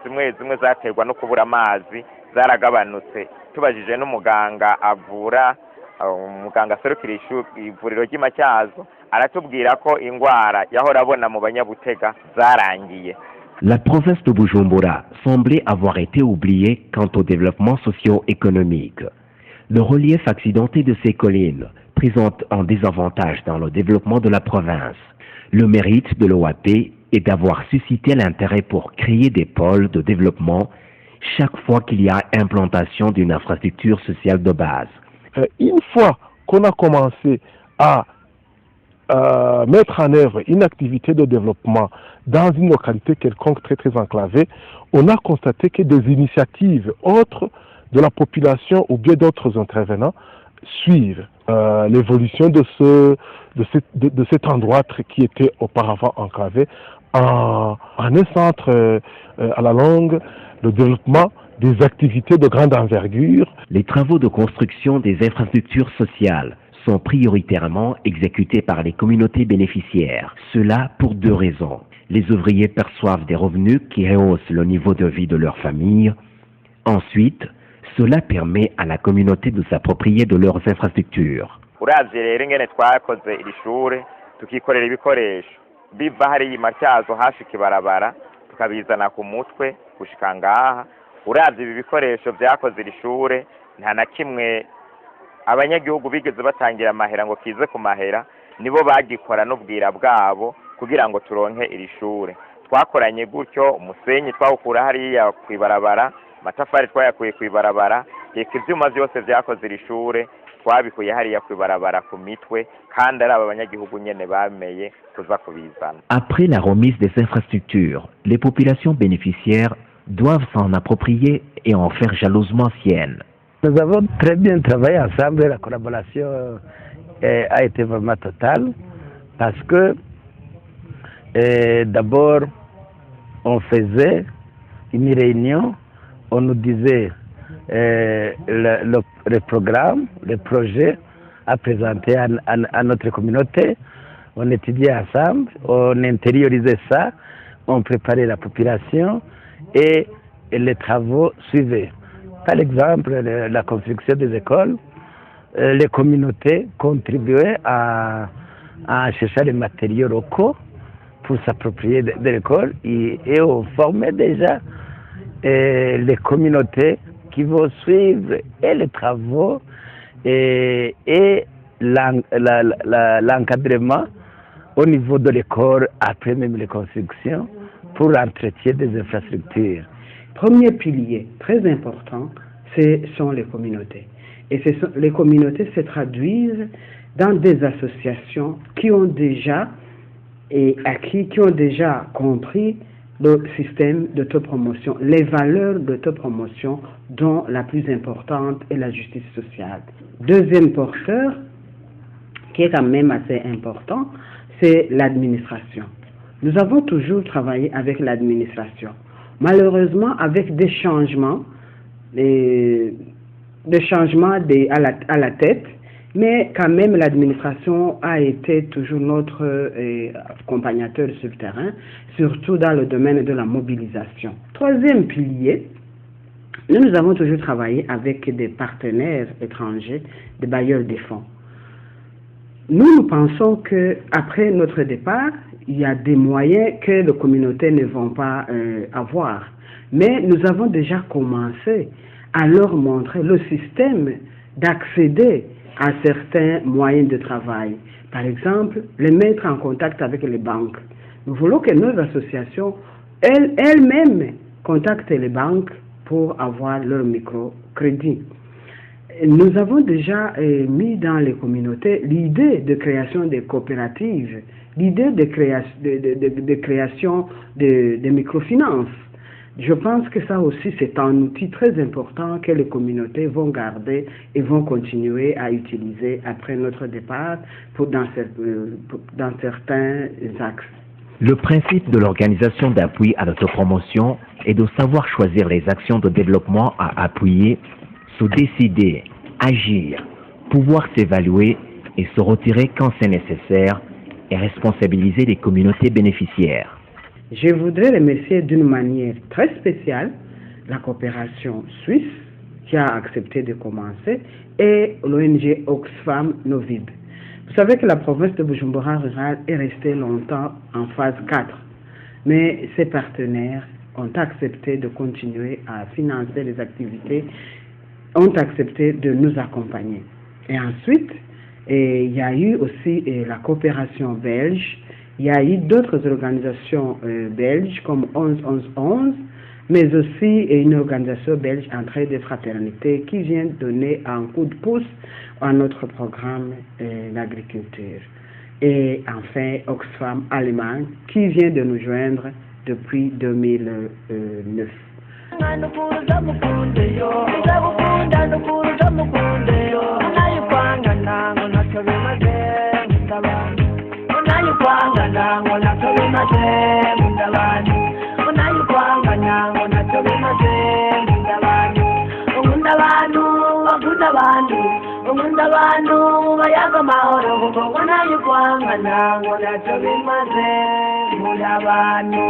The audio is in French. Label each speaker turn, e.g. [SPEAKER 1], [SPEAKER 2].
[SPEAKER 1] zimwe zimwe zaterwa no kubura amazi zaragabanutse. Tubajije n'umuganga avura umuganga serukira ivuriro ry'Imacyazo aratubwira ko ingwara yahora abona mu banyabutega zarangiye.
[SPEAKER 2] La province de Bujumbura semblait avoir été oubliée quant au développement socio-économique. Le relief accidenté de ces collines présente un désavantage dans le développement de la province. Le mérite de l'OAP est d'avoir suscité l'intérêt pour créer des pôles de développement chaque fois qu'il y a implantation d'une infrastructure sociale de base.
[SPEAKER 3] Une fois qu'on a commencé à mettre en œuvre une activité de développement dans une localité quelconque très enclavée, on a constaté que des initiatives autres de la population ou bien d'autres intervenants suivent l'évolution de cet endroit qui était auparavant enclavé en un centre à la longue de développement des activités de grande envergure.
[SPEAKER 2] Les travaux de construction des infrastructures sociales sont prioritairement exécutés par les communautés bénéficiaires. Cela pour deux raisons. Les ouvriers perçoivent des revenus qui rehaussent le niveau de vie de leur famille. Ensuite, cela permet à la communauté de s'approprier de leurs infrastructures.
[SPEAKER 1] Uravye rero ingene twakoze iri shure tukikorera ibikoresho biva hari Imacyazo hafi kibarabara tukabizana ku mutwe gushika ngaha. Uravye ibi bikoresho vyakoze iri shure nta na kimwe abanyagihugu bigeze batangira amahera ngo kize ku mahera, nibo bagikora n'ubwira bwabo kugira ngo turonke iri shure. Twakoranye gutyo umusenyi twawukura hariya kwibarabara, amatafari twayakuye kwibarabara, eka ivyuma vyose vyakoze iri shure twabikuye hariya kwibarabara ku mitwe, kandi ari aba banyagihugu nyene bameye kuza kubizana.
[SPEAKER 2] Après la remise des infrastructures, les populations bénéficiaires doivent s'en approprier et en faire jalousement sienne.
[SPEAKER 4] Nous avons très bien travaillé ensemble, la collaboration a été vraiment totale parce que d'abord on faisait une réunion, on nous disait le programme, le projet à présenter à notre communauté, on étudiait ensemble, on intériorisait ça, on préparait la population et les travaux suivaient. Par exemple, la construction des écoles, les communautés contribuaient à chercher les matériaux locaux pour s'approprier de l'école et on formait déjà les communautés qui vont suivre et les travaux et l'encadrement au niveau de l'école après même les constructions pour l'entretien des infrastructures.
[SPEAKER 5] Premier pilier très important, ce sont les communautés. Et les communautés se traduisent dans des associations qui ont déjà qui ont déjà compris le système d'autopromotion, les valeurs d'autopromotion dont la plus importante est la justice sociale. Deuxième porteur, qui est quand même assez important, c'est l'administration. Nous avons toujours travaillé avec l'administration. Malheureusement, avec des changements à la tête, mais quand même l'administration a été toujours notre accompagnateur sur le terrain, surtout dans le domaine de la mobilisation. Troisième pilier, nous avons toujours travaillé avec des partenaires étrangers, des bailleurs des fonds. Nous pensons qu'après notre départ, il y a des moyens que les communautés ne vont pas avoir. Mais nous avons déjà commencé à leur montrer le système d'accéder à certains moyens de travail. Par exemple, les mettre en contact avec les banques. Nous voulons que nos associations elles-mêmes contactent les banques pour avoir leur microcrédit. Nous avons déjà mis dans les communautés l'idée de création des coopératives, l'idée de création de microfinances. Je pense que ça aussi, c'est un outil très important que les communautés vont garder et vont continuer à utiliser après notre départ dans certains axes.
[SPEAKER 2] Le principe de l'organisation d'appui à l'autopromotion est de savoir choisir les actions de développement à appuyer, se décider, agir, pouvoir s'évaluer et se retirer quand c'est nécessaire et responsabiliser les communautés bénéficiaires.
[SPEAKER 5] Je voudrais remercier d'une manière très spéciale la coopération suisse qui a accepté de commencer et l'ONG Oxfam Novib. Vous savez que la province de Bujumbura rural est restée longtemps en phase 4, mais ses partenaires ont accepté de continuer à financer les activités, ont accepté de nous accompagner. Et ensuite, il y a eu aussi la coopération belge, il y a eu d'autres organisations belges comme 11-11-11, mais aussi une organisation belge Entraide de Fraternité qui vient donner un coup de pouce à notre programme d'agriculture. Et enfin, Oxfam Allemagne qui vient de nous joindre depuis 2009.
[SPEAKER 6] Abantu bayaga mahoro kuko nayo kwangana ngo naco bimaze muri abantu.